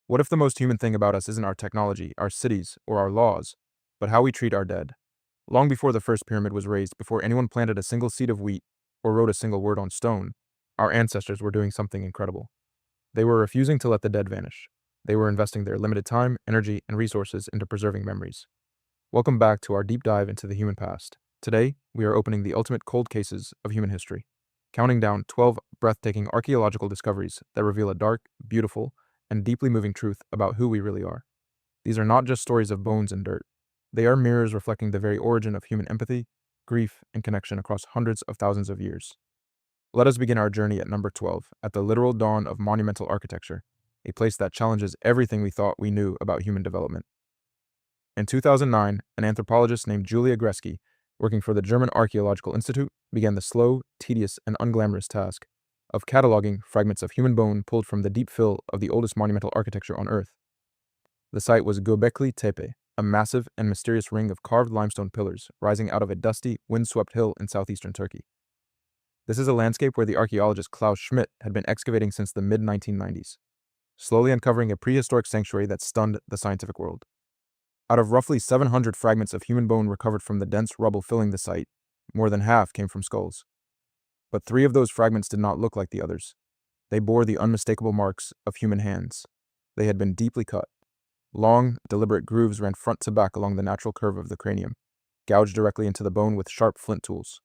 What if the most human thing about us isn't our technology, our cities, or our laws, but how we treat our dead? Long before the first pyramid was raised, before anyone planted a single seed of wheat or wrote a single word on stone, our ancestors were doing something incredible. They were refusing to let the dead vanish. They were investing their limited time, energy, and resources into preserving memories. Welcome back to our deep dive into the human past. Today, we are opening the ultimate cold cases of human history, counting down 12 breathtaking archaeological discoveries that reveal a dark, beautiful, and deeply moving truth about who we really are. These are not just stories of bones and dirt. They are mirrors reflecting the very origin of human empathy, grief, and connection across hundreds of thousands of years. Let us begin our journey at number 12, at the literal dawn of monumental architecture, a place that challenges everything we thought we knew about human development. In 2009, an anthropologist named Julia Gresky, working for the German Archaeological Institute, began the slow, tedious, and unglamorous task of cataloging fragments of human bone pulled from the deep fill of the oldest monumental architecture on Earth. The site was Göbekli Tepe, a massive and mysterious ring of carved limestone pillars rising out of a dusty, wind-swept hill in southeastern Turkey. This is a landscape where the archaeologist Klaus Schmidt had been excavating since the mid-1990s, slowly uncovering a prehistoric sanctuary that stunned the scientific world. Out of roughly 700 fragments of human bone recovered from the dense rubble filling the site, more than half came from skulls. But 3 of those fragments did not look like the others. They bore the unmistakable marks of human hands. They had been deeply cut. Long, deliberate grooves ran front to back along the natural curve of the cranium, gouged directly into the bone with sharp flint tools.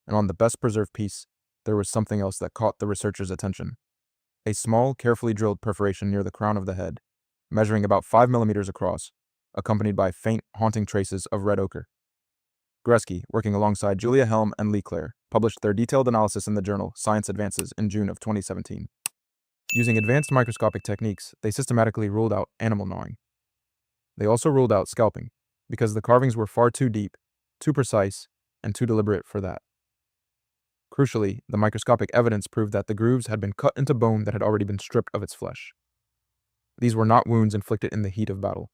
And on the best preserved piece, there was something else that caught the researchers' attention. A small, carefully drilled perforation near the crown of the head, measuring about 5 millimeters across, accompanied by faint, haunting traces of red ochre. Gresky, working alongside Julia Helm and Lee Clare, published their detailed analysis in the journal Science Advances in June of 2017. Using advanced microscopic techniques, they systematically ruled out animal gnawing. They also ruled out scalping, because the carvings were far too deep, too precise, and too deliberate for that. Crucially, the microscopic evidence proved that the grooves had been cut into bone that had already been stripped of its flesh. These were not wounds inflicted in the heat of battle.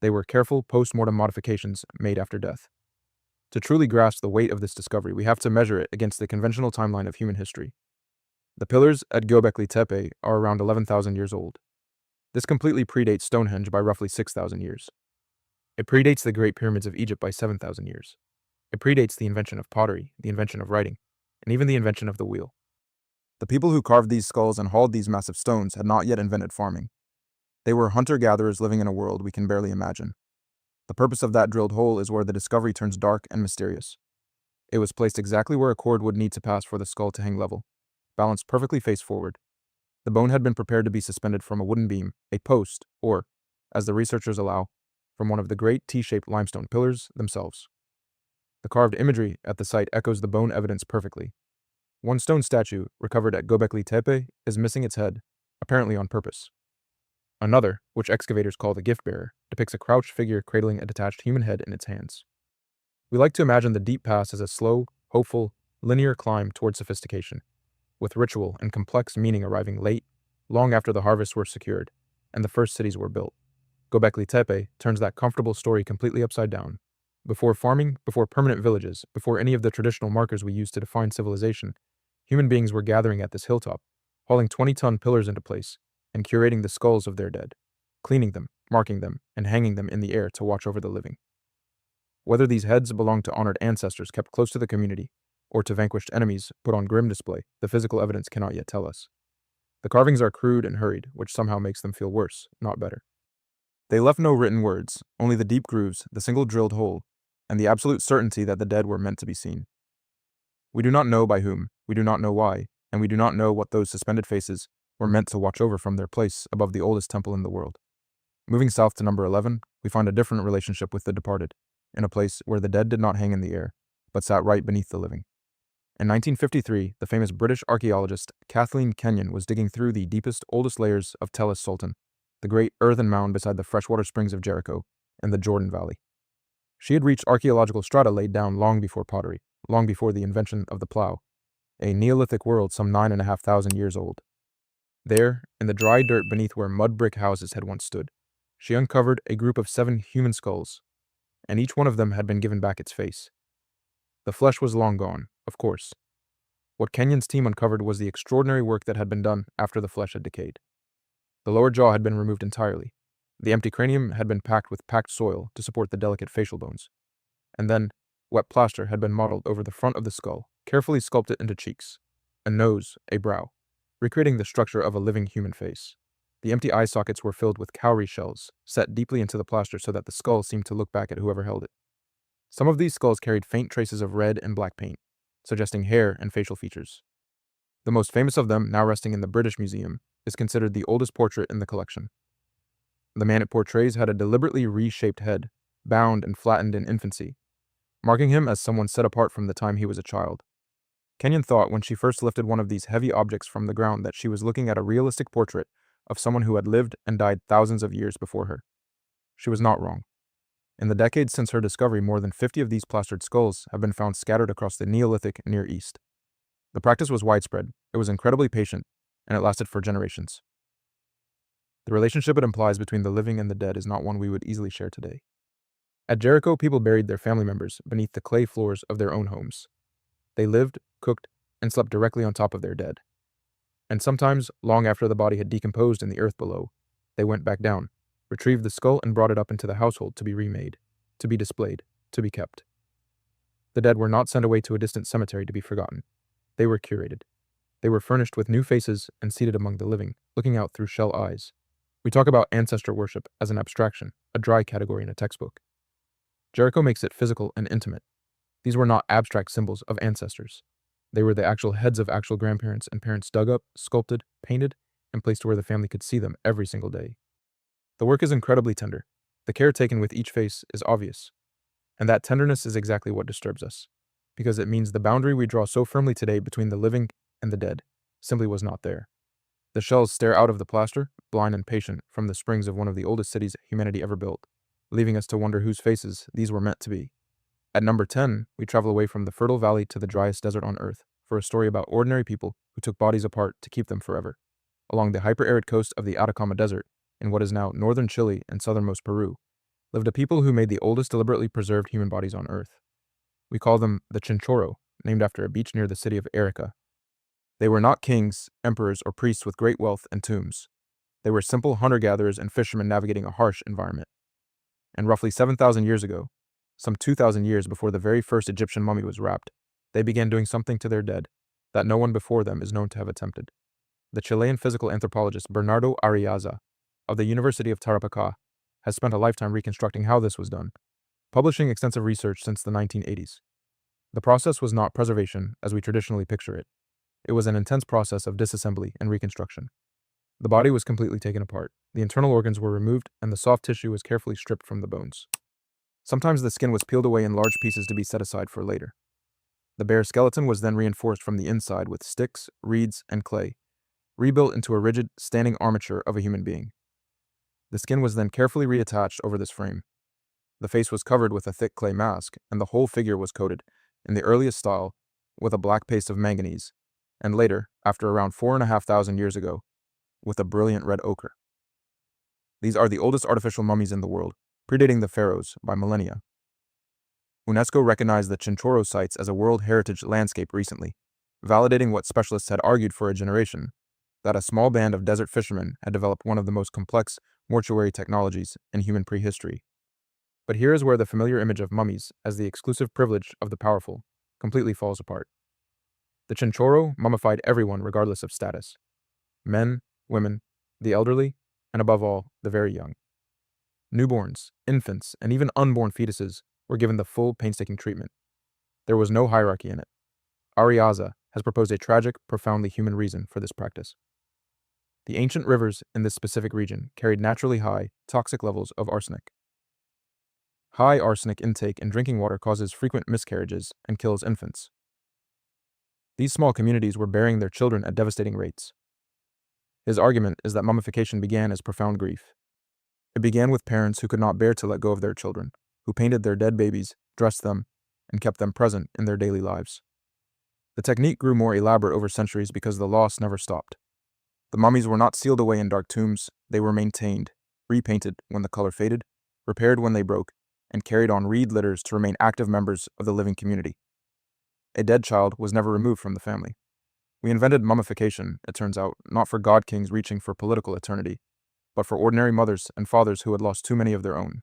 They were careful post-mortem modifications made after death. To truly grasp the weight of this discovery, we have to measure it against the conventional timeline of human history. The pillars at Göbekli Tepe are around 11,000 years old. This completely predates Stonehenge by roughly 6,000 years. It predates the Great Pyramids of Egypt by 7,000 years. It predates the invention of pottery, the invention of writing, and even the invention of the wheel. The people who carved these skulls and hauled these massive stones had not yet invented farming. They were hunter-gatherers living in a world we can barely imagine. The purpose of that drilled hole is where the discovery turns dark and mysterious. It was placed exactly where a cord would need to pass for the skull to hang level, balanced perfectly face forward. The bone had been prepared to be suspended from a wooden beam, a post, or, as the researchers allow, from one of the great T-shaped limestone pillars themselves. The carved imagery at the site echoes the bone evidence perfectly. One stone statue, recovered at Göbekli Tepe, is missing its head, apparently on purpose. Another, which excavators call the gift bearer, depicts a crouched figure cradling a detached human head in its hands. We like to imagine the deep past as a slow, hopeful, linear climb toward sophistication, with ritual and complex meaning arriving late, long after the harvests were secured, and the first cities were built. Göbekli Tepe turns that comfortable story completely upside down. Before farming, before permanent villages, before any of the traditional markers we use to define civilization, human beings were gathering at this hilltop, hauling 20-ton pillars into place, and curating the skulls of their dead, cleaning them, marking them, and hanging them in the air to watch over the living. Whether these heads belonged to honored ancestors kept close to the community, or to vanquished enemies put on grim display, the physical evidence cannot yet tell us. The carvings are crude and hurried, which somehow makes them feel worse, not better. They left no written words, only the deep grooves, the single drilled hole, and the absolute certainty that the dead were meant to be seen. We do not know by whom, we do not know why, and we do not know what those suspended faces were meant to watch over from their place above the oldest temple in the world. Moving south to number 11, we find a different relationship with the departed, in a place where the dead did not hang in the air, but sat right beneath the living. In 1953, the famous British archaeologist Kathleen Kenyon was digging through the deepest, oldest layers of Tell Sultan, the great earthen mound beside the freshwater springs of Jericho and the Jordan Valley. She had reached archaeological strata laid down long before pottery, long before the invention of the plow, a Neolithic world some 9,500 years old. There, in the dry dirt beneath where mud brick houses had once stood, she uncovered a group of 7 human skulls, and each one of them had been given back its face. The flesh was long gone, of course. What Kenyon's team uncovered was the extraordinary work that had been done after the flesh had decayed. The lower jaw had been removed entirely. The empty cranium had been packed with packed soil to support the delicate facial bones. And then, wet plaster had been modeled over the front of the skull, carefully sculpted into cheeks, a nose, a brow, recreating the structure of a living human face. The empty eye sockets were filled with cowrie shells, set deeply into the plaster so that the skull seemed to look back at whoever held it. Some of these skulls carried faint traces of red and black paint, suggesting hair and facial features. The most famous of them, now resting in the British Museum, is considered the oldest portrait in the collection. The man it portrays had a deliberately reshaped head, bound and flattened in infancy, marking him as someone set apart from the time he was a child. Kenyon thought when she first lifted one of these heavy objects from the ground that she was looking at a realistic portrait of someone who had lived and died thousands of years before her. She was not wrong. In the decades since her discovery, more than 50 of these plastered skulls have been found scattered across the Neolithic Near East. The practice was widespread, it was incredibly patient, and it lasted for generations. The relationship it implies between the living and the dead is not one we would easily share today. At Jericho, people buried their family members beneath the clay floors of their own homes. They lived, cooked, and slept directly on top of their dead. And sometimes, long after the body had decomposed in the earth below, they went back down, retrieved the skull, and brought it up into the household to be remade, to be displayed, to be kept. The dead were not sent away to a distant cemetery to be forgotten. They were curated. They were furnished with new faces and seated among the living, looking out through shell eyes. We talk about ancestor worship as an abstraction, a dry category in a textbook. Jericho makes it physical and intimate. These were not abstract symbols of ancestors. They were the actual heads of actual grandparents and parents dug up, sculpted, painted, and placed where the family could see them every single day. The work is incredibly tender. The care taken with each face is obvious. And that tenderness is exactly what disturbs us, because it means the boundary we draw so firmly today between the living and the dead simply was not there. The shells stare out of the plaster, blind and patient, from the springs of one of the oldest cities humanity ever built, leaving us to wonder whose faces these were meant to be. At number 10, we travel away from the fertile valley to the driest desert on Earth for a story about ordinary people who took bodies apart to keep them forever. Along the hyper-arid coast of the Atacama Desert, in what is now northern Chile and southernmost Peru, lived a people who made the oldest deliberately preserved human bodies on Earth. We call them the Chinchorro, named after a beach near the city of Arica. They were not kings, emperors, or priests with great wealth and tombs. They were simple hunter-gatherers and fishermen navigating a harsh environment. And roughly 7,000 years ago, some 2,000 years before the very first Egyptian mummy was wrapped, they began doing something to their dead that no one before them is known to have attempted. The Chilean physical anthropologist Bernardo Arriaza of the University of Tarapacá has spent a lifetime reconstructing how this was done, publishing extensive research since the 1980s. The process was not preservation as we traditionally picture it. It was an intense process of disassembly and reconstruction. The body was completely taken apart, the internal organs were removed, and the soft tissue was carefully stripped from the bones. Sometimes the skin was peeled away in large pieces to be set aside for later. The bare skeleton was then reinforced from the inside with sticks, reeds, and clay, rebuilt into a rigid, standing armature of a human being. The skin was then carefully reattached over this frame. The face was covered with a thick clay mask, and the whole figure was coated, in the earliest style, with a black paste of manganese, and later, after around 4,500 years ago, with a brilliant red ochre. These are the oldest artificial mummies in the world, predating the pharaohs by millennia. UNESCO recognized the Chinchorro sites as a World Heritage Landscape recently, validating what specialists had argued for a generation, that a small band of desert fishermen had developed one of the most complex mortuary technologies in human prehistory. But here is where the familiar image of mummies as the exclusive privilege of the powerful completely falls apart. The Chinchorro mummified everyone regardless of status: men, women, the elderly, and above all, the very young. Newborns, infants, and even unborn fetuses were given the full painstaking treatment. There was no hierarchy in it. Arriaza has proposed a tragic, profoundly human reason for this practice. The ancient rivers in this specific region carried naturally high, toxic levels of arsenic. High arsenic intake in drinking water causes frequent miscarriages and kills infants. These small communities were burying their children at devastating rates. His argument is that mummification began as profound grief. It began with parents who could not bear to let go of their children, who painted their dead babies, dressed them, and kept them present in their daily lives. The technique grew more elaborate over centuries because the loss never stopped. The mummies were not sealed away in dark tombs, they were maintained, repainted when the color faded, repaired when they broke, and carried on reed litters to remain active members of the living community. A dead child was never removed from the family. We invented mummification, it turns out, not for god kings reaching for political eternity, but for ordinary mothers and fathers who had lost too many of their own.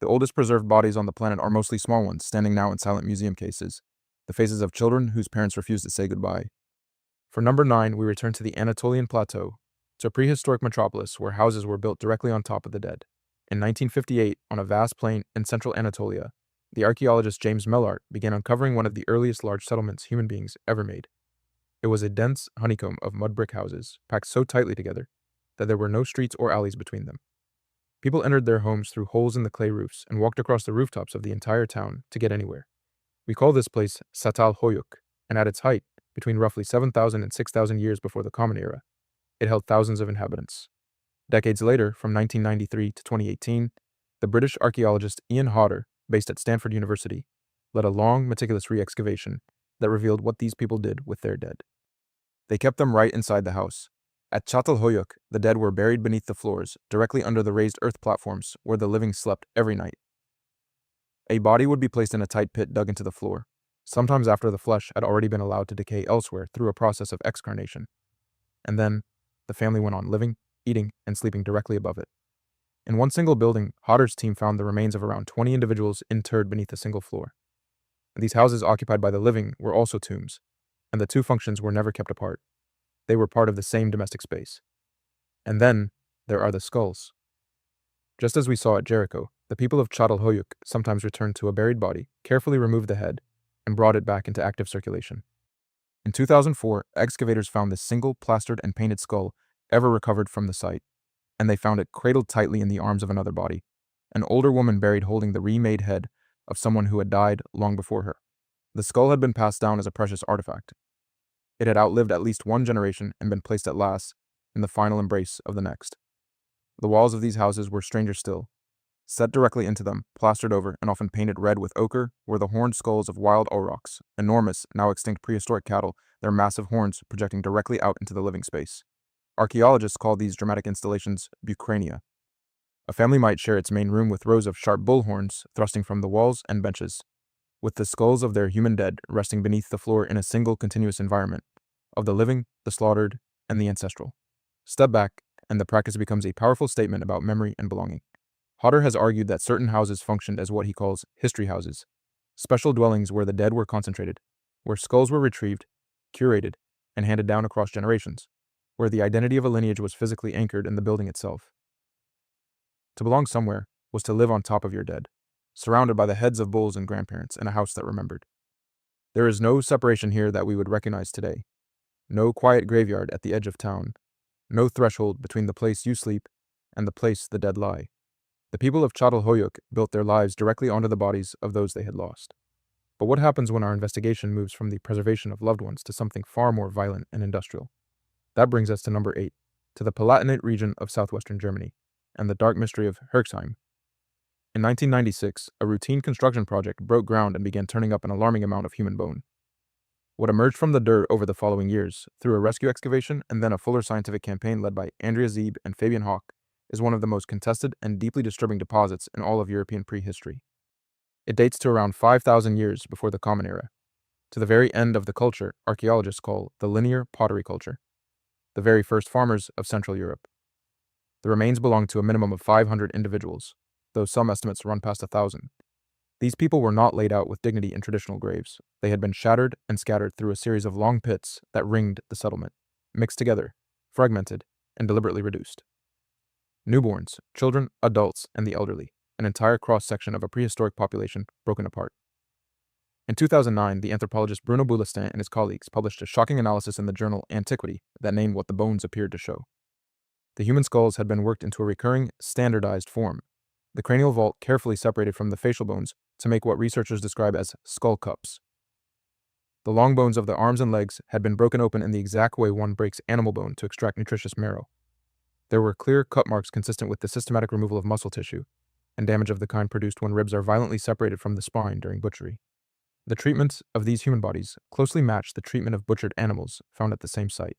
The oldest preserved bodies on the planet are mostly small ones, standing now in silent museum cases, the faces of children whose parents refused to say goodbye. For number 9, we return to the Anatolian Plateau, to a prehistoric metropolis where houses were built directly on top of the dead. In 1958, on a vast plain in central Anatolia, the archaeologist James Mellart began uncovering one of the earliest large settlements human beings ever made. It was a dense honeycomb of mud brick houses, packed so tightly together that there were no streets or alleys between them. People entered their homes through holes in the clay roofs and walked across the rooftops of the entire town to get anywhere. We call this place Satal Hoyuk, and at its height, between roughly 7,000 and 6,000 years before the Common Era, it held thousands of inhabitants. Decades later, from 1993 to 2018, the British archaeologist Ian Hodder, based at Stanford University, led a long, meticulous re-excavation that revealed what these people did with their dead. They kept them right inside the house. At Çatalhöyük, the dead were buried beneath the floors, directly under the raised earth platforms where the living slept every night. A body would be placed in a tight pit dug into the floor, sometimes after the flesh had already been allowed to decay elsewhere through a process of excarnation. And then, the family went on living, eating, and sleeping directly above it. In one single building, Hodder's team found the remains of around 20 individuals interred beneath a single floor. These houses occupied by the living were also tombs, and the two functions were never kept apart. They were part of the same domestic space. And then, there are the skulls. Just as we saw at Jericho, the people of Çatalhöyük sometimes returned to a buried body, carefully removed the head, and brought it back into active circulation. In 2004, excavators found the single plastered and painted skull ever recovered from the site, and they found it cradled tightly in the arms of another body, an older woman buried holding the remade head of someone who had died long before her. The skull had been passed down as a precious artifact. It had outlived at least one generation and been placed at last in the final embrace of the next. The walls of these houses were stranger still. Set directly into them, plastered over, and often painted red with ochre, were the horned skulls of wild aurochs, enormous, now extinct prehistoric cattle, their massive horns projecting directly out into the living space. Archaeologists call these dramatic installations bucrania. A family might share its main room with rows of sharp bull horns thrusting from the walls and benches, with the skulls of their human dead resting beneath the floor in a single continuous environment, of the living, the slaughtered, and the ancestral. Step back, and the practice becomes a powerful statement about memory and belonging. Hodder has argued that certain houses functioned as what he calls history houses, special dwellings where the dead were concentrated, where skulls were retrieved, curated, and handed down across generations, where the identity of a lineage was physically anchored in the building itself. To belong somewhere was to live on top of your dead, surrounded by the heads of bulls and grandparents in a house that remembered. There is no separation here that we would recognize today, no quiet graveyard at the edge of town, no threshold between the place you sleep and the place the dead lie. The people of Çatalhöyük built their lives directly onto the bodies of those they had lost. But what happens when our investigation moves from the preservation of loved ones to something far more violent and industrial? That brings us to number 8, to the Palatinate region of southwestern Germany, and the dark mystery of Herxheim. In 1996, a routine construction project broke ground and began turning up an alarming amount of human bone. What emerged from the dirt over the following years, through a rescue excavation and then a fuller scientific campaign led by Andrea Zeeb and Fabian Hock, is one of the most contested and deeply disturbing deposits in all of European prehistory. It dates to around 5,000 years before the Common Era, to the very end of the culture archaeologists call the linear pottery culture, the very first farmers of Central Europe. The remains belong to a minimum of 500 individuals, though some estimates run past 1,000. These people were not laid out with dignity in traditional graves. They had been shattered and scattered through a series of long pits that ringed the settlement, mixed together, fragmented, and deliberately reduced. Newborns, children, adults, and the elderly, an entire cross-section of a prehistoric population broken apart. In 2009, the anthropologist Bruno Boulestin and his colleagues published a shocking analysis in the journal Antiquity that named what the bones appeared to show. The human skulls had been worked into a recurring, standardized form, the cranial vault carefully separated from the facial bones to make what researchers describe as skull cups. The long bones of the arms and legs had been broken open in the exact way one breaks animal bone to extract nutritious marrow. There were clear cut marks consistent with the systematic removal of muscle tissue, and damage of the kind produced when ribs are violently separated from the spine during butchery. The treatment of these human bodies closely matched the treatment of butchered animals found at the same site.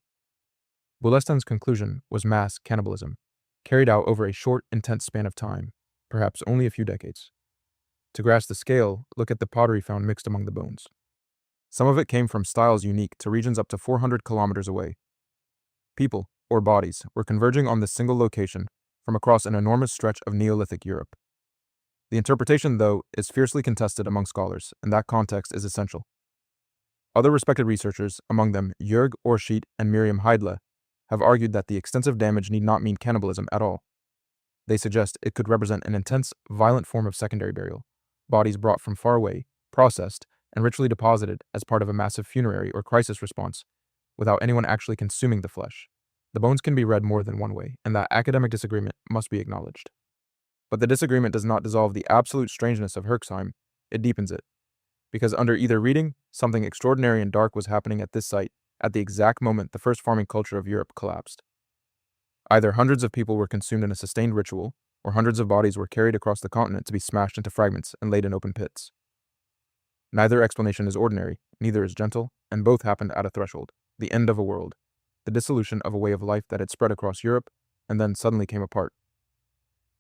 Boulestin's conclusion was mass cannibalism, carried out over a short, intense span of time, perhaps only a few decades. To grasp the scale, look at the pottery found mixed among the bones. Some of it came from styles unique to regions up to 400 kilometers away. People, or bodies, were converging on this single location, from across an enormous stretch of Neolithic Europe. The interpretation, though, is fiercely contested among scholars, and that context is essential. Other respected researchers, among them Jörg Orschiet and Miriam Heidle, have argued that the extensive damage need not mean cannibalism at all. They suggest it could represent an intense, violent form of secondary burial, bodies brought from far away, processed, and ritually deposited as part of a massive funerary or crisis response, without anyone actually consuming the flesh. The bones can be read more than one way, and that academic disagreement must be acknowledged. But the disagreement does not dissolve the absolute strangeness of Herxheim, it deepens it. Because under either reading, something extraordinary and dark was happening at this site at the exact moment the first farming culture of Europe collapsed. Either hundreds of people were consumed in a sustained ritual, or hundreds of bodies were carried across the continent to be smashed into fragments and laid in open pits. Neither explanation is ordinary, neither is gentle, and both happened at a threshold, the end of a world, the dissolution of a way of life that had spread across Europe and then suddenly came apart.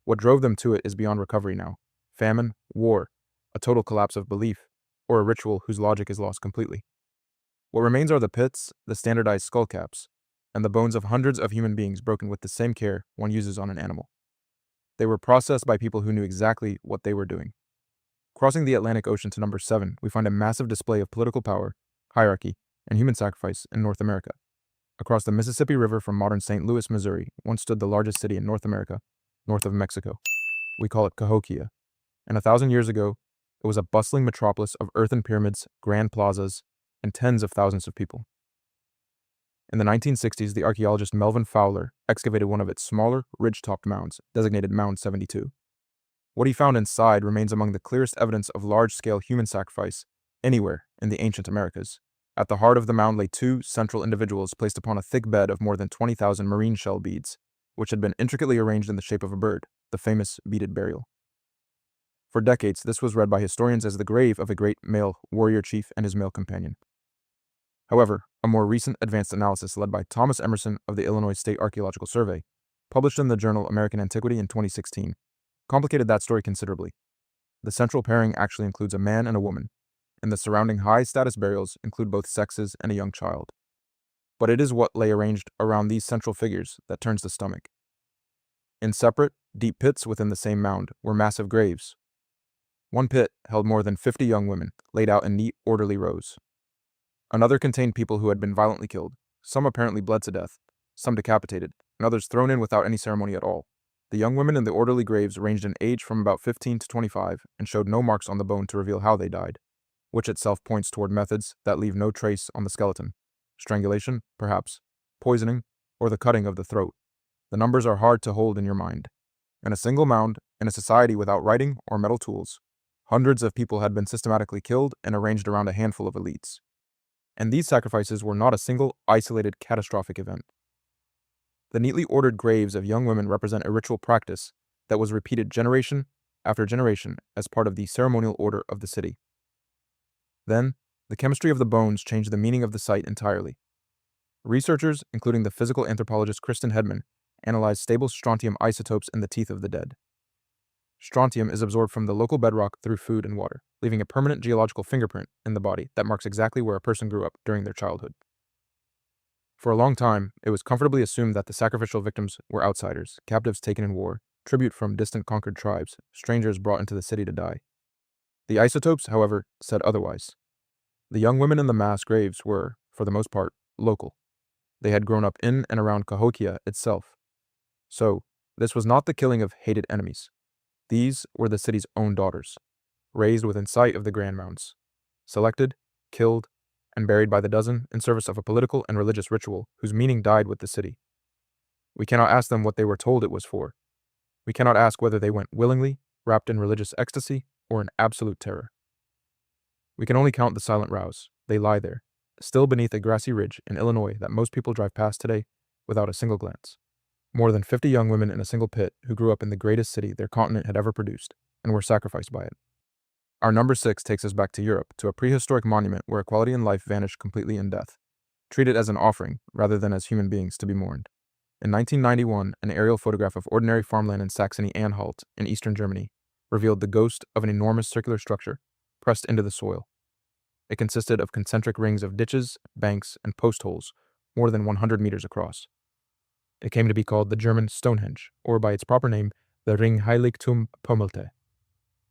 What drove them to it is beyond recovery now. Famine, war, a total collapse of belief, or a ritual whose logic is lost completely. What remains are the pits, the standardized skull caps, and the bones of hundreds of human beings broken with the same care one uses on an animal. They were processed by people who knew exactly what they were doing. Crossing the Atlantic Ocean to number 7, we find a massive display of political power, hierarchy, and human sacrifice in North America. Across the Mississippi River from modern St. Louis, Missouri, once stood the largest city in North America, north of Mexico. We call it Cahokia. And 1,000 years ago, it was a bustling metropolis of earthen pyramids, grand plazas, and tens of thousands of people. In the 1960s, the archaeologist Melvin Fowler excavated one of its smaller, ridge-topped mounds, designated Mound 72. What he found inside remains among the clearest evidence of large-scale human sacrifice anywhere in the ancient Americas. At the heart of the mound lay two central individuals placed upon a thick bed of more than 20,000 marine shell beads, which had been intricately arranged in the shape of a bird, the famous beaded burial. For decades, this was read by historians as the grave of a great male warrior chief and his male companion. However, a more recent advanced analysis led by Thomas Emerson of the Illinois State Archaeological Survey, published in the journal American Antiquity in 2016, complicated that story considerably. The central pairing actually includes a man and a woman, and the surrounding high-status burials include both sexes and a young child. But it is what lay arranged around these central figures that turns the stomach. In separate, deep pits within the same mound were massive graves. One pit held more than 50 young women, laid out in neat, orderly rows. Another contained people who had been violently killed, some apparently bled to death, some decapitated, and others thrown in without any ceremony at all. The young women in the orderly graves ranged in age from about 15 to 25 and showed no marks on the bone to reveal how they died, which itself points toward methods that leave no trace on the skeleton. Strangulation, perhaps, poisoning, or the cutting of the throat. The numbers are hard to hold in your mind. In a single mound, in a society without writing or metal tools, hundreds of people had been systematically killed and arranged around a handful of elites. And these sacrifices were not a single, isolated, catastrophic event. The neatly ordered graves of young women represent a ritual practice that was repeated generation after generation as part of the ceremonial order of the city. Then, the chemistry of the bones changed the meaning of the site entirely. Researchers, including the physical anthropologist Kristen Hedman, analyzed stable strontium isotopes in the teeth of the dead. Strontium is absorbed from the local bedrock through food and water, leaving a permanent geological fingerprint in the body that marks exactly where a person grew up during their childhood. For a long time, it was comfortably assumed that the sacrificial victims were outsiders, captives taken in war, tribute from distant conquered tribes, strangers brought into the city to die. The isotopes, however, said otherwise. The young women in the mass graves were, for the most part, local. They had grown up in and around Cahokia itself. So, this was not the killing of hated enemies. These were the city's own daughters, raised within sight of the grand mounds, selected, killed, and buried by the dozen in service of a political and religious ritual whose meaning died with the city. We cannot ask them what they were told it was for. We cannot ask whether they went willingly, wrapped in religious ecstasy, or in absolute terror. We can only count the silent rows. They lie there, still beneath a grassy ridge in Illinois that most people drive past today without a single glance. More than 50 young women in a single pit who grew up in the greatest city their continent had ever produced, and were sacrificed by it. Our number 6 takes us back to Europe, to a prehistoric monument where equality in life vanished completely in death, treated as an offering rather than as human beings to be mourned. In 1991, an aerial photograph of ordinary farmland in Saxony-Anhalt in eastern Germany revealed the ghost of an enormous circular structure pressed into the soil. It consisted of concentric rings of ditches, banks, and post holes more than 100 meters across. It came to be called the German Stonehenge, or by its proper name, the Ringheiligtum Pommelte.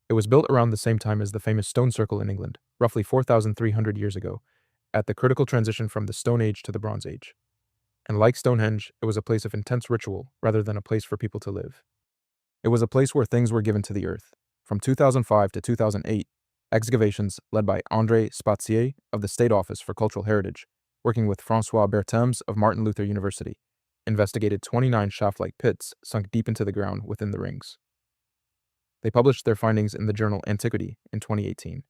It was built around the same time as the famous Stone Circle in England, roughly 4,300 years ago, at the critical transition from the Stone Age to the Bronze Age. And like Stonehenge, it was a place of intense ritual rather than a place for people to live. It was a place where things were given to the earth. From 2005 to 2008, excavations led by André Spazier of the State Office for Cultural Heritage, working with François Berthems of Martin Luther University, investigated 29 shaft-like pits sunk deep into the ground within the rings. They published their findings in the journal Antiquity in 2018.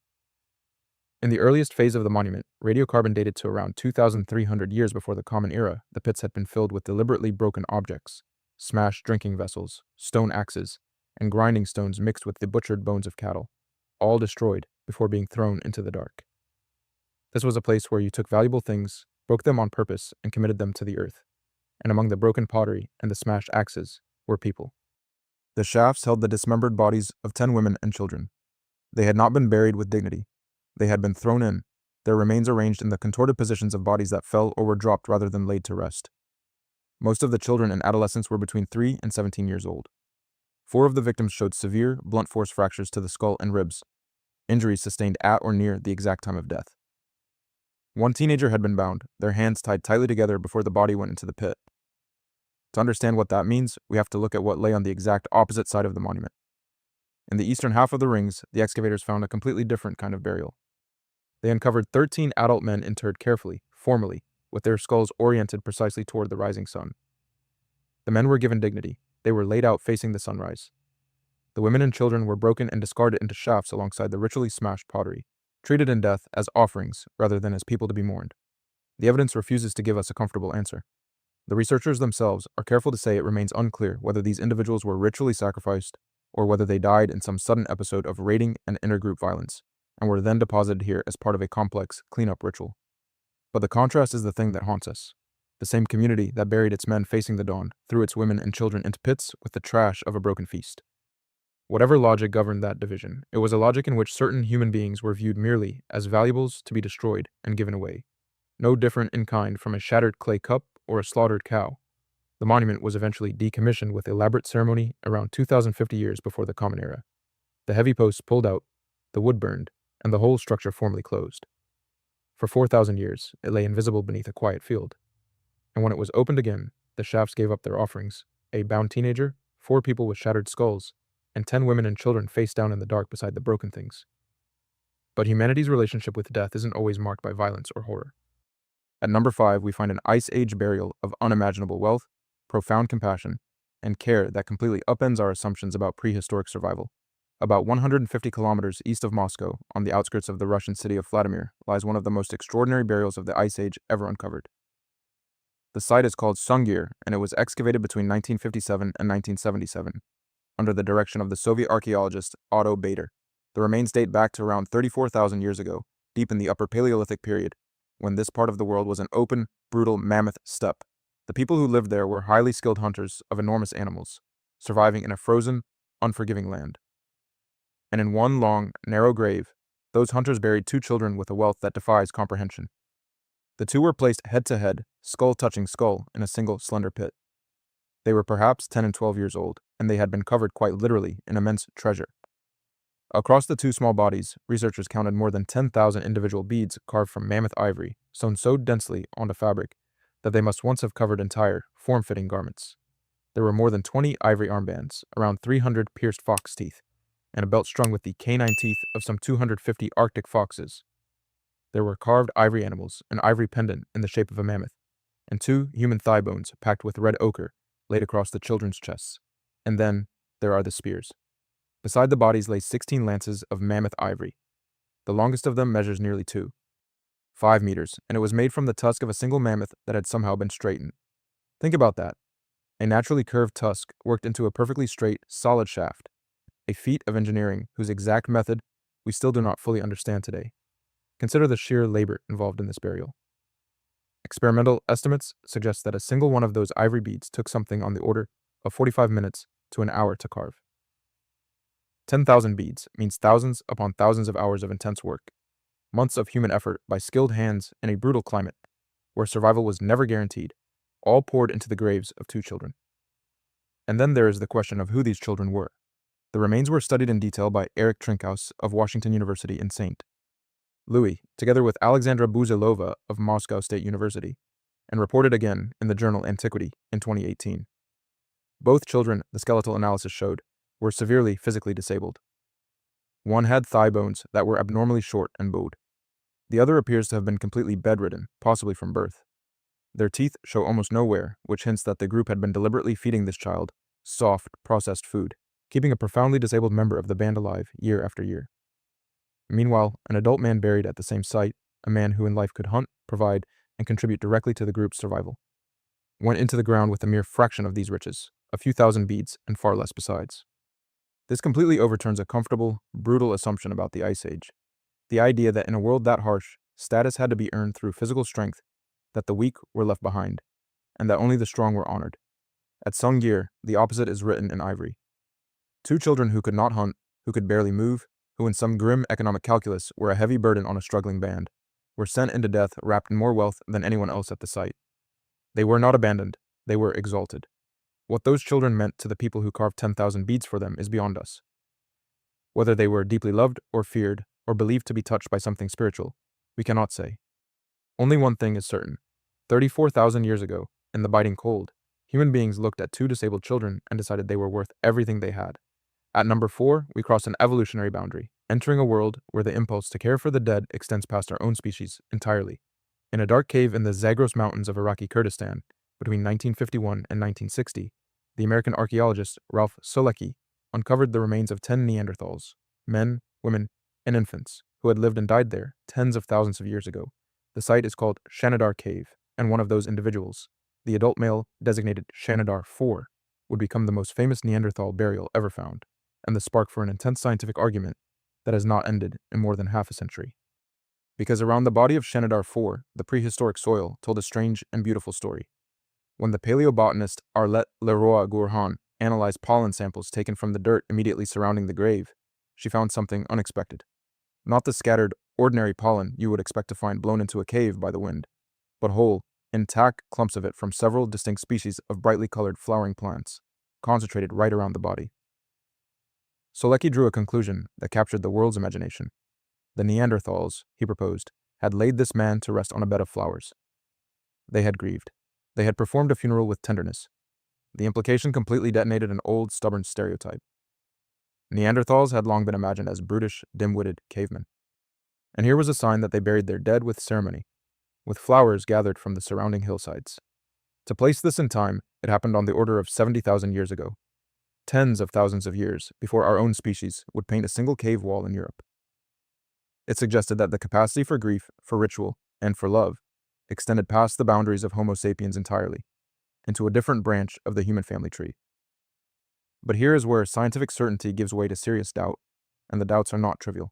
In the earliest phase of the monument, radiocarbon dated to around 2,300 years before the Common Era, the pits had been filled with deliberately broken objects, smashed drinking vessels, stone axes, and grinding stones mixed with the butchered bones of cattle, all destroyed before being thrown into the dark. This was a place where you took valuable things, broke them on purpose, and committed them to the earth. And among the broken pottery and the smashed axes were people. The shafts held the dismembered bodies of 10 women and children. They had not been buried with dignity. They had been thrown in, their remains arranged in the contorted positions of bodies that fell or were dropped rather than laid to rest. Most of the children and adolescents were between 3 and 17 years old. 4 of the victims showed severe, blunt force fractures to the skull and ribs, injuries sustained at or near the exact time of death. 1 teenager had been bound, their hands tied tightly together before the body went into the pit. To understand what that means, we have to look at what lay on the exact opposite side of the monument. In the eastern half of the rings, the excavators found a completely different kind of burial. They uncovered 13 adult men interred carefully, formally, with their skulls oriented precisely toward the rising sun. The men were given dignity. They were laid out facing the sunrise. The women and children were broken and discarded into shafts alongside the ritually smashed pottery, treated in death as offerings rather than as people to be mourned. The evidence refuses to give us a comfortable answer. The researchers themselves are careful to say it remains unclear whether these individuals were ritually sacrificed or whether they died in some sudden episode of raiding and intergroup violence, and were then deposited here as part of a complex cleanup ritual. But the contrast is the thing that haunts us. The same community that buried its men facing the dawn threw its women and children into pits with the trash of a broken feast. Whatever logic governed that division, it was a logic in which certain human beings were viewed merely as valuables to be destroyed and given away, no different in kind from a shattered clay cup or a slaughtered cow. The monument was eventually decommissioned with elaborate ceremony around 2,050 years before the Common Era. The heavy posts pulled out, the wood burned, and the whole structure formally closed. For 4,000 years, it lay invisible beneath a quiet field. And when it was opened again, the shafts gave up their offerings: a bound teenager, 4 people with shattered skulls, and 10 women and children face down in the dark beside the broken things. But humanity's relationship with death isn't always marked by violence or horror. At number 5, we find an Ice Age burial of unimaginable wealth, profound compassion, and care that completely upends our assumptions about prehistoric survival. About 150 kilometers east of Moscow, on the outskirts of the Russian city of Vladimir, lies one of the most extraordinary burials of the Ice Age ever uncovered. The site is called Sungir, and it was excavated between 1957 and 1977, under the direction of the Soviet archaeologist Otto Bader. The remains date back to around 34,000 years ago, deep in the Upper Paleolithic period, when this part of the world was an open, brutal mammoth steppe. The people who lived there were highly skilled hunters of enormous animals, surviving in a frozen, unforgiving land. And in one long, narrow grave, those hunters buried 2 children with a wealth that defies comprehension. The 2 were placed head to head, skull touching skull, in a single slender pit. They were perhaps 10 and 12 years old, and they had been covered quite literally in immense treasure. Across the 2 small bodies, researchers counted more than 10,000 individual beads carved from mammoth ivory, sewn so densely onto fabric that they must once have covered entire, form-fitting garments. There were more than 20 ivory armbands, around 300 pierced fox teeth, and a belt strung with the canine teeth of some 250 Arctic foxes. There were carved ivory animals, an ivory pendant in the shape of a mammoth, and 2 human thigh bones packed with red ochre laid across the children's chests. And then there are the spears. Beside the bodies lay 16 lances of mammoth ivory. The longest of them measures nearly 5 meters, and it was made from the tusk of a single mammoth that had somehow been straightened. Think about that. A naturally curved tusk worked into a perfectly straight, solid shaft. A feat of engineering whose exact method we still do not fully understand today. Consider the sheer labor involved in this burial. Experimental estimates suggest that a single one of those ivory beads took something on the order of 45 minutes to an hour to carve. 10,000 beads means thousands upon thousands of hours of intense work, months of human effort by skilled hands in a brutal climate, where survival was never guaranteed, all poured into the graves of 2 children. And then there is the question of who these children were. The remains were studied in detail by Eric Trinkhaus of Washington University in St. Louis, together with Alexandra Buzilova of Moscow State University, and reported again in the journal Antiquity in 2018. Both children, the skeletal analysis showed, were severely physically disabled. One had thigh bones that were abnormally short and bowed. The other appears to have been completely bedridden, possibly from birth. Their teeth show almost no wear, which hints that the group had been deliberately feeding this child soft, processed food, keeping a profoundly disabled member of the band alive year after year. Meanwhile, an adult man buried at the same site, a man who in life could hunt, provide, and contribute directly to the group's survival, went into the ground with a mere fraction of these riches, a few thousand beads, and far less besides. This completely overturns a comfortable, brutal assumption about the Ice Age. The idea that in a world that harsh, status had to be earned through physical strength, that the weak were left behind, and that only the strong were honored. At Sungir, the opposite is written in ivory. 2 children who could not hunt, who could barely move, who in some grim economic calculus were a heavy burden on a struggling band, were sent into death wrapped in more wealth than anyone else at the site. They were not abandoned, they were exalted. What those children meant to the people who carved 10,000 beads for them is beyond us. Whether they were deeply loved or feared or believed to be touched by something spiritual, we cannot say. Only one thing is certain. 34,000 years ago, in the biting cold, human beings looked at 2 disabled children and decided they were worth everything they had. At number 4, we cross an evolutionary boundary, entering a world where the impulse to care for the dead extends past our own species entirely. In a dark cave in the Zagros Mountains of Iraqi Kurdistan, between 1951 and 1960, the American archaeologist Ralph Solecki uncovered the remains of 10 Neanderthals, men, women, and infants, who had lived and died there tens of thousands of years ago. The site is called Shanidar Cave, and one of those individuals, the adult male designated Shanidar 4, would become the most famous Neanderthal burial ever found, and the spark for an intense scientific argument that has not ended in more than half a century. Because around the body of Shanidar 4, the prehistoric soil told a strange and beautiful story. When the paleobotanist Arlette Leroy-Gourhan analyzed pollen samples taken from the dirt immediately surrounding the grave, she found something unexpected. Not the scattered, ordinary pollen you would expect to find blown into a cave by the wind, but whole, intact clumps of it from several distinct species of brightly colored flowering plants, concentrated right around the body. Solecki drew a conclusion that captured the world's imagination. The Neanderthals, he proposed, had laid this man to rest on a bed of flowers. They had grieved. They had performed a funeral with tenderness. The implication completely detonated an old, stubborn stereotype. Neanderthals had long been imagined as brutish, dim-witted cavemen. And here was a sign that they buried their dead with ceremony, with flowers gathered from the surrounding hillsides. To place this in time, it happened on the order of 70,000 years ago, tens of thousands of years before our own species would paint a single cave wall in Europe. It suggested that the capacity for grief, for ritual, and for love extended past the boundaries of Homo sapiens entirely, into a different branch of the human family tree. But here is where scientific certainty gives way to serious doubt, and the doubts are not trivial.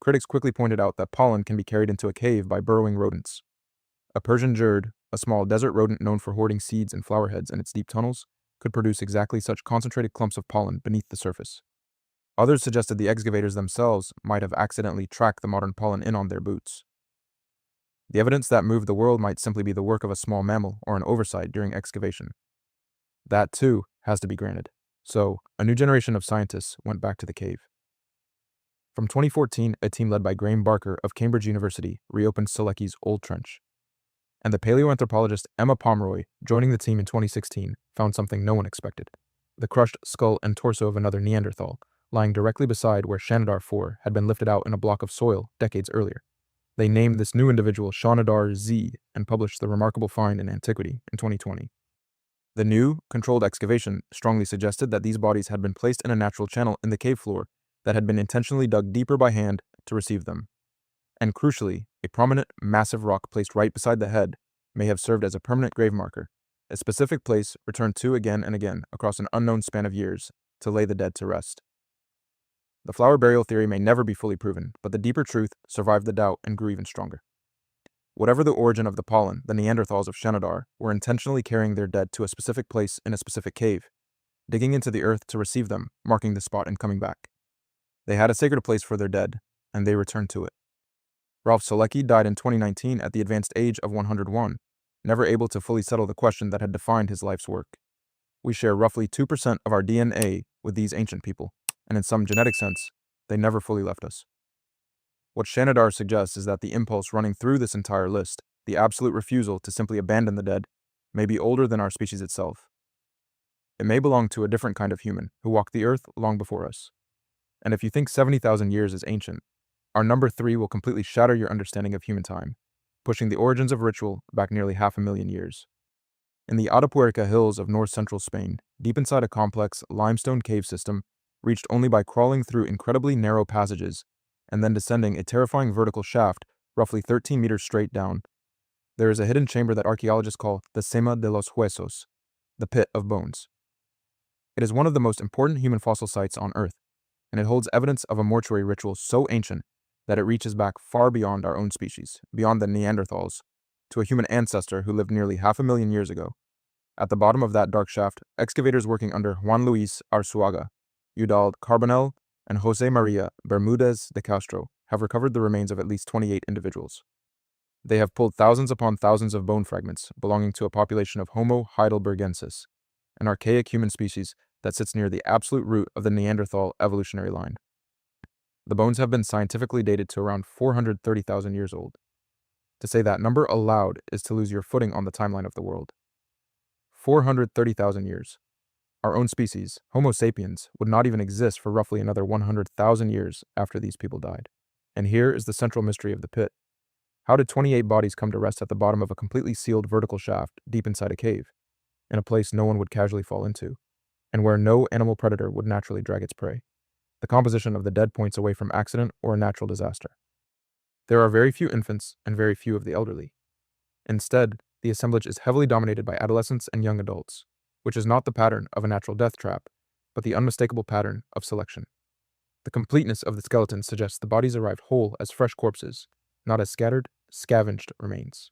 Critics quickly pointed out that pollen can be carried into a cave by burrowing rodents. A Persian jerd, a small desert rodent known for hoarding seeds and flower heads in its deep tunnels, could produce exactly such concentrated clumps of pollen beneath the surface. Others suggested the excavators themselves might have accidentally tracked the modern pollen in on their boots. The evidence that moved the world might simply be the work of a small mammal or an oversight during excavation. That, too, has to be granted. So, a new generation of scientists went back to the cave. From 2014, a team led by Graham Barker of Cambridge University reopened Solecki's old trench. And the paleoanthropologist Emma Pomeroy, joining the team in 2016, found something no one expected: the crushed skull and torso of another Neanderthal, lying directly beside where Shanidar 4 had been lifted out in a block of soil decades earlier. They named this new individual Shanidar Z and published the remarkable find in Antiquity in 2020. The new, controlled excavation strongly suggested that these bodies had been placed in a natural channel in the cave floor that had been intentionally dug deeper by hand to receive them. And crucially, a prominent, massive rock placed right beside the head may have served as a permanent grave marker, a specific place returned to again and again across an unknown span of years to lay the dead to rest. The flower burial theory may never be fully proven, but the deeper truth survived the doubt and grew even stronger. Whatever the origin of the pollen, the Neanderthals of Shanidar were intentionally carrying their dead to a specific place in a specific cave, digging into the earth to receive them, marking the spot and coming back. They had a sacred place for their dead, and they returned to it. Ralph Solecki died in 2019 at the advanced age of 101, never able to fully settle the question that had defined his life's work. We share roughly 2% of our DNA with these ancient people, and in some genetic sense, they never fully left us. What Shanidar suggests is that the impulse running through this entire list, the absolute refusal to simply abandon the dead, may be older than our species itself. It may belong to a different kind of human who walked the earth long before us. And if you think 70,000 years is ancient, our number 3 will completely shatter your understanding of human time, pushing the origins of ritual back nearly 500,000 years. In the Atapuerca hills of north-central Spain, deep inside a complex limestone cave system, reached only by crawling through incredibly narrow passages and then descending a terrifying vertical shaft roughly 13 meters straight down, there is a hidden chamber that archaeologists call the Sema de los Huesos, the Pit of Bones. It is one of the most important human fossil sites on Earth, and it holds evidence of a mortuary ritual so ancient that it reaches back far beyond our own species, beyond the Neanderthals, to a human ancestor who lived nearly 500,000 years ago. At the bottom of that dark shaft, excavators working under Juan Luis Arzuaga, Eudald Carbonell, and Jose Maria Bermudez de Castro have recovered the remains of at least 28 individuals. They have pulled thousands upon thousands of bone fragments belonging to a population of Homo heidelbergensis, an archaic human species that sits near the absolute root of the Neanderthal evolutionary line. The bones have been scientifically dated to around 430,000 years old. To say that number aloud is to lose your footing on the timeline of the world. 430,000 years. Our own species, Homo sapiens, would not even exist for roughly another 100,000 years after these people died. And here is the central mystery of the pit. How did 28 bodies come to rest at the bottom of a completely sealed vertical shaft deep inside a cave, in a place no one would casually fall into, and where no animal predator would naturally drag its prey? The composition of the dead points away from accident or a natural disaster. There are very few infants and very few of the elderly. Instead, the assemblage is heavily dominated by adolescents and young adults, which is not the pattern of a natural death trap, but the unmistakable pattern of selection. The completeness of the skeleton suggests the bodies arrived whole as fresh corpses, not as scattered, scavenged remains.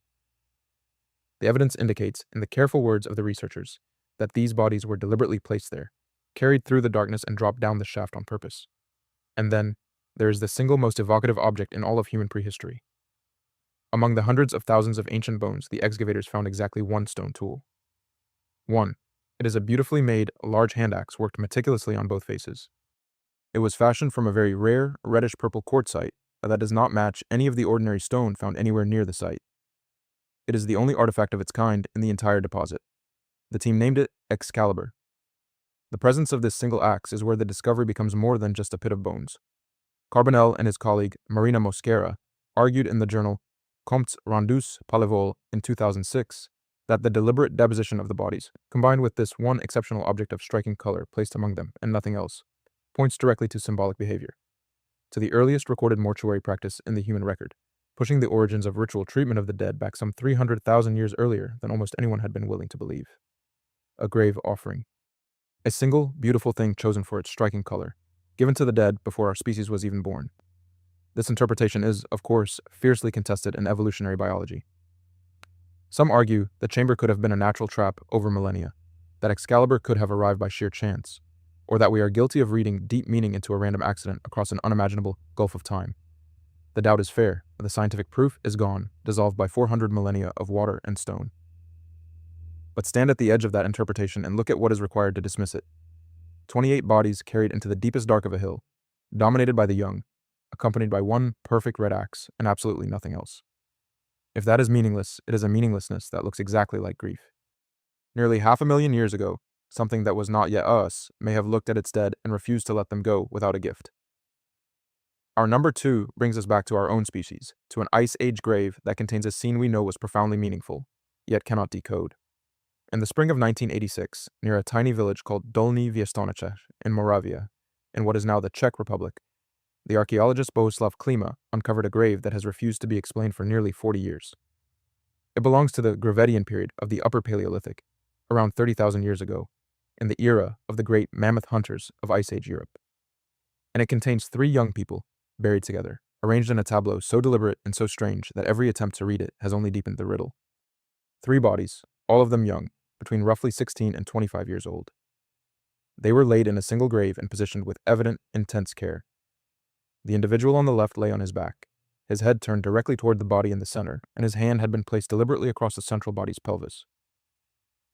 The evidence indicates, in the careful words of the researchers, that these bodies were deliberately placed there, carried through the darkness and dropped down the shaft on purpose. And then, there is the single most evocative object in all of human prehistory. Among the hundreds of thousands of ancient bones, the excavators found exactly one stone tool. 1. It is a beautifully made, large hand axe worked meticulously on both faces. It was fashioned from a very rare, reddish-purple quartzite that does not match any of the ordinary stone found anywhere near the site. It is the only artifact of its kind in the entire deposit. The team named it Excalibur. The presence of this single axe is where the discovery becomes more than just a pit of bones. Carbonell and his colleague, Marina Mosquera, argued in the journal Comptes Rendus Palevol in 2006 that the deliberate deposition of the bodies, combined with this one exceptional object of striking color placed among them and nothing else, points directly to symbolic behavior, to the earliest recorded mortuary practice in the human record, pushing the origins of ritual treatment of the dead back some 300,000 years earlier than almost anyone had been willing to believe. A grave offering. A single, beautiful thing chosen for its striking color, given to the dead before our species was even born. This interpretation is, of course, fiercely contested in evolutionary biology. Some argue the chamber could have been a natural trap over millennia, that Excalibur could have arrived by sheer chance, or that we are guilty of reading deep meaning into a random accident across an unimaginable gulf of time. The doubt is fair, but the scientific proof is gone, dissolved by 400 millennia of water and stone. But stand at the edge of that interpretation and look at what is required to dismiss it. 28 bodies carried into the deepest dark of a hill, dominated by the young, accompanied by one perfect red axe and absolutely nothing else. If that is meaningless, it is a meaninglessness that looks exactly like grief. Nearly 500,000 years ago, something that was not yet us may have looked at its dead and refused to let them go without a gift. Our number 2 brings us back to our own species, to an Ice Age grave that contains a scene we know was profoundly meaningful, yet cannot decode. In the spring of 1986, near a tiny village called Dolní Věstonice in Moravia, in what is now the Czech Republic, the archaeologist Bohuslav Klima uncovered a grave that has refused to be explained for nearly 40 years. It belongs to the Gravettian period of the Upper Paleolithic, around 30,000 years ago, in the era of the great mammoth hunters of Ice Age Europe. And it contains 3 young people, buried together, arranged in a tableau so deliberate and so strange that every attempt to read it has only deepened the riddle. 3 bodies, all of them young, between roughly 16 and 25 years old. They were laid in a single grave and positioned with evident, intense care. The individual on the left lay on his back, His head turned directly toward the body in the center, and his hand had been placed deliberately across the central body's pelvis.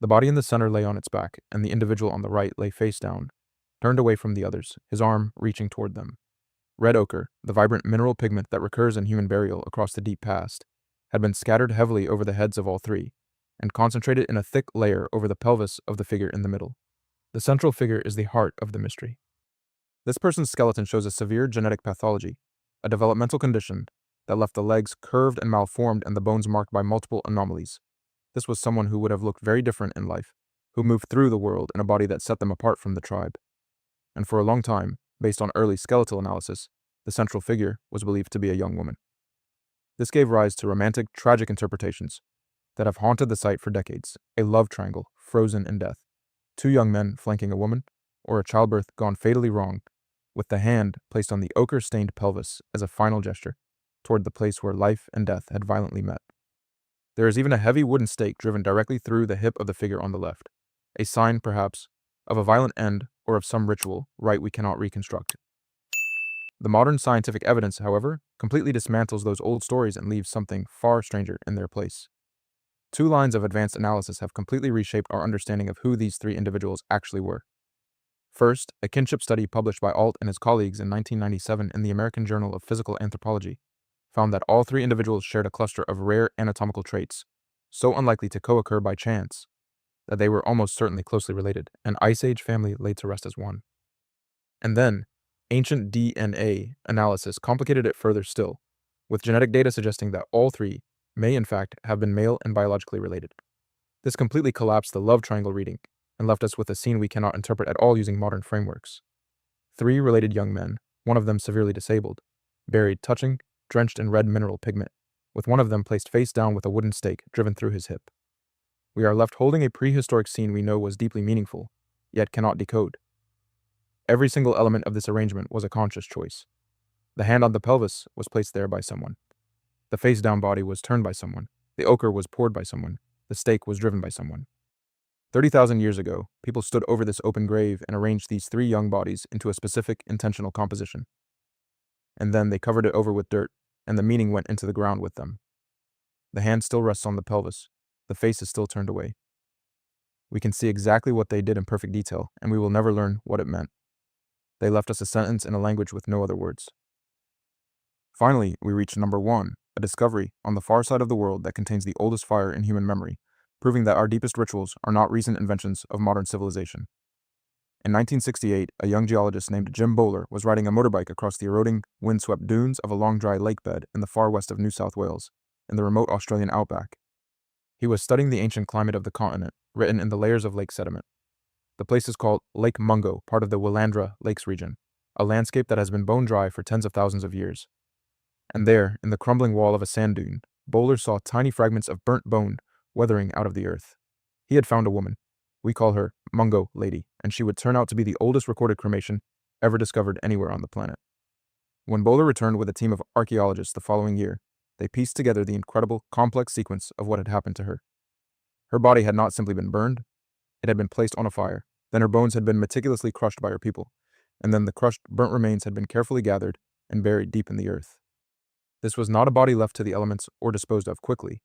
The body in the center lay on its back, and the individual on the right lay face down, turned away from the others, his arm reaching toward them. Red ochre, the vibrant mineral pigment that recurs in human burial across the deep past, had been scattered heavily over the heads of all three, and concentrated in a thick layer over the pelvis of the figure in the middle. The central figure is the heart of the mystery. This person's skeleton shows a severe genetic pathology, a developmental condition that left the legs curved and malformed and the bones marked by multiple anomalies. This was someone who would have looked very different in life, who moved through the world in a body that set them apart from the tribe. And for a long time, based on early skeletal analysis, the central figure was believed to be a young woman. This gave rise to romantic, tragic interpretations that have haunted the site for decades: a love triangle frozen in death, two young men flanking a woman, or a childbirth gone fatally wrong, with the hand placed on the ochre-stained pelvis as a final gesture toward the place where life and death had violently met. There is even a heavy wooden stake driven directly through the hip of the figure on the left, a sign, perhaps, of a violent end or of some ritual rite we cannot reconstruct. The modern scientific evidence, however, completely dismantles those old stories and leaves something far stranger in their place. Two lines of advanced analysis have completely reshaped our understanding of who these three individuals actually were. First, a kinship study published by Alt and his colleagues in 1997 in the American Journal of Physical Anthropology found that all three individuals shared a cluster of rare anatomical traits, so unlikely to co-occur by chance that they were almost certainly closely related, an Ice Age family laid to rest as one. And then, ancient DNA analysis complicated it further still, with genetic data suggesting that all three may in fact have been male and biologically related. This completely collapsed the love triangle reading and left us with a scene we cannot interpret at all using modern frameworks. Three related young men, one of them severely disabled, buried touching, drenched in red mineral pigment, with one of them placed face down with a wooden stake driven through his hip. We are left holding a prehistoric scene we know was deeply meaningful, yet cannot decode. Every single element of this arrangement was a conscious choice. The hand on the pelvis was placed there by someone. The face-down body was turned by someone. The ochre was poured by someone. The stake was driven by someone. 30,000 years ago, people stood over this open grave and arranged these three young bodies into a specific, intentional composition. And then they covered it over with dirt, and the meaning went into the ground with them. The hand still rests on the pelvis. The face is still turned away. We can see exactly what they did in perfect detail, and we will never learn what it meant. They left us a sentence in a language with no other words. Finally, we reach number 1, a discovery on the far side of the world that contains the oldest fire in human memory, proving that our deepest rituals are not recent inventions of modern civilization. In 1968, a young geologist named Jim Bowler was riding a motorbike across the eroding, windswept dunes of a long dry lake bed in the far west of New South Wales, in the remote Australian outback. He was studying the ancient climate of the continent, written in the layers of lake sediment. The place is called Lake Mungo, part of the Willandra Lakes region, a landscape that has been bone dry for tens of thousands of years. And there, in the crumbling wall of a sand dune, Bowler saw tiny fragments of burnt bone weathering out of the earth. He had found a woman. We call her Mungo Lady, and she would turn out to be the oldest recorded cremation ever discovered anywhere on the planet. When Bowler returned with a team of archaeologists the following year, they pieced together the incredible, complex sequence of what had happened to her. Her body had not simply been burned, it had been placed on a fire. Then her bones had been meticulously crushed by her people, and then the crushed, burnt remains had been carefully gathered and buried deep in the earth. This was not a body left to the elements or disposed of quickly.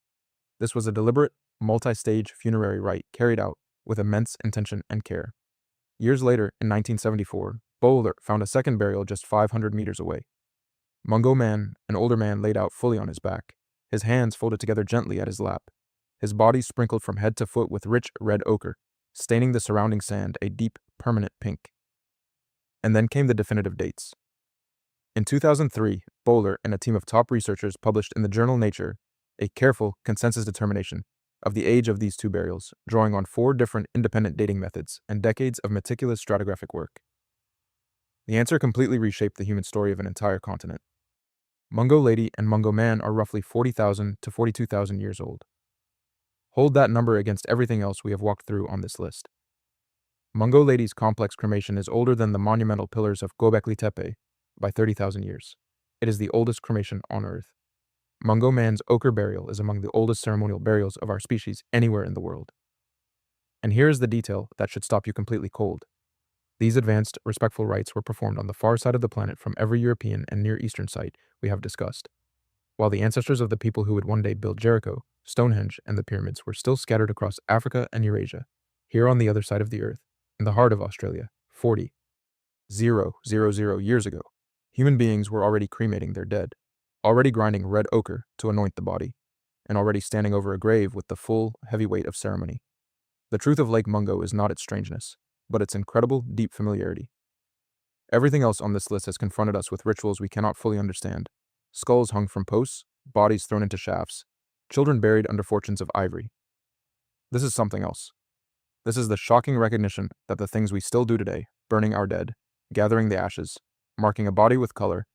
This was a deliberate, multi-stage funerary rite carried out with immense intention and care. Years later, in 1974, Bowler found a second burial just 500 meters away. Mungo Man, an older man, laid out fully on his back, his hands folded together gently at his lap, his body sprinkled from head to foot with rich red ochre, staining the surrounding sand a deep, permanent pink. And then came the definitive dates. In 2003, Bowler and a team of top researchers published in the journal Nature a careful consensus determination of the age of these two burials, drawing on 4 different independent dating methods and decades of meticulous stratigraphic work. The answer completely reshaped the human story of an entire continent. Mungo Lady and Mungo Man are roughly 40,000 to 42,000 years old. Hold that number against everything else we have walked through on this list. Mungo Lady's complex cremation is older than the monumental pillars of Göbekli Tepe by 30,000 years. It is the oldest cremation on Earth. Mungo Man's ochre burial is among the oldest ceremonial burials of our species anywhere in the world. And here is the detail that should stop you completely cold. These advanced, respectful rites were performed on the far side of the planet from every European and Near Eastern site we have discussed. while the ancestors of the people who would one day build Jericho, Stonehenge, and the pyramids were still scattered across Africa and Eurasia, here on the other side of the earth, in the heart of Australia, 40,000 years ago. Human beings were already cremating their dead, already grinding red ochre to anoint the body, and already standing over a grave with the full, heavy weight of ceremony. The truth of Lake Mungo is not its strangeness, but its incredible, deep familiarity. Everything else on this list has confronted us with rituals we cannot fully understand. Skulls hung from posts, bodies thrown into shafts, children buried under fortunes of ivory. This is something else. This is the shocking recognition that the things we still do today, burning our dead, gathering the ashes, marking a body with color,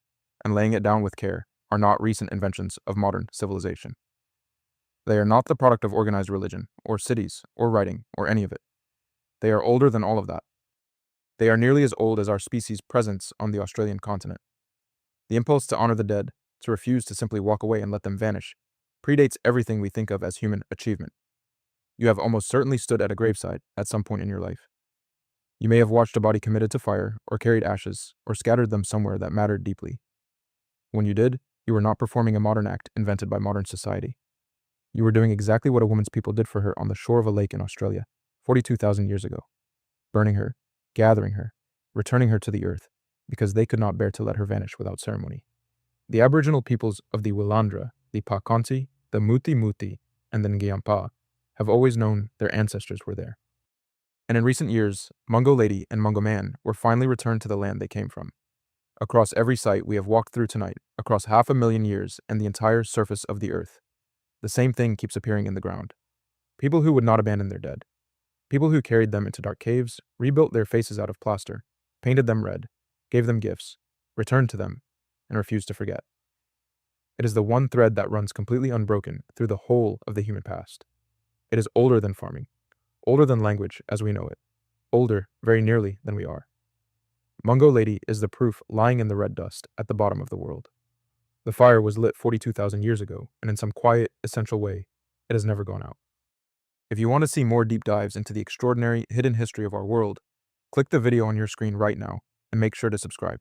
and laying it down with care, are not recent inventions of modern civilization. They are not the product of organized religion, or cities, or writing, or any of it. They are older than all of that. They are nearly as old as our species' presence on the Australian continent. The impulse to honor the dead, to refuse to simply walk away and let them vanish, predates everything we think of as human achievement. You have almost certainly stood at a graveside at some point in your life. You may have watched a body committed to fire, or carried ashes, or scattered them somewhere that mattered deeply. When you did, you were not performing a modern act invented by modern society. You were doing exactly what a woman's people did for her on the shore of a lake in Australia, 42,000 years ago, burning her, gathering her, returning her to the earth, because they could not bear to let her vanish without ceremony. The Aboriginal peoples of the Willandra, the Pakonti, the Muti Muti, and the Ngiampa have always known their ancestors were there. And in recent years, Mungo Lady and Mungo Man were finally returned to the land they came from. Across every site we have walked through tonight, across 500,000 years and the entire surface of the earth, the same thing keeps appearing in the ground. People who would not abandon their dead. People who carried them into dark caves, rebuilt their faces out of plaster, painted them red, gave them gifts, returned to them, and refused to forget. It is the one thread that runs completely unbroken through the whole of the human past. It is older than farming, older than language as we know it, older very nearly than we are. Mungo Lady is the proof lying in the red dust at the bottom of the world. The fire was lit 42,000 years ago, and in some quiet, essential way, it has never gone out. If you want to see more deep dives into the extraordinary, hidden history of our world, click the video on your screen right now and make sure to subscribe.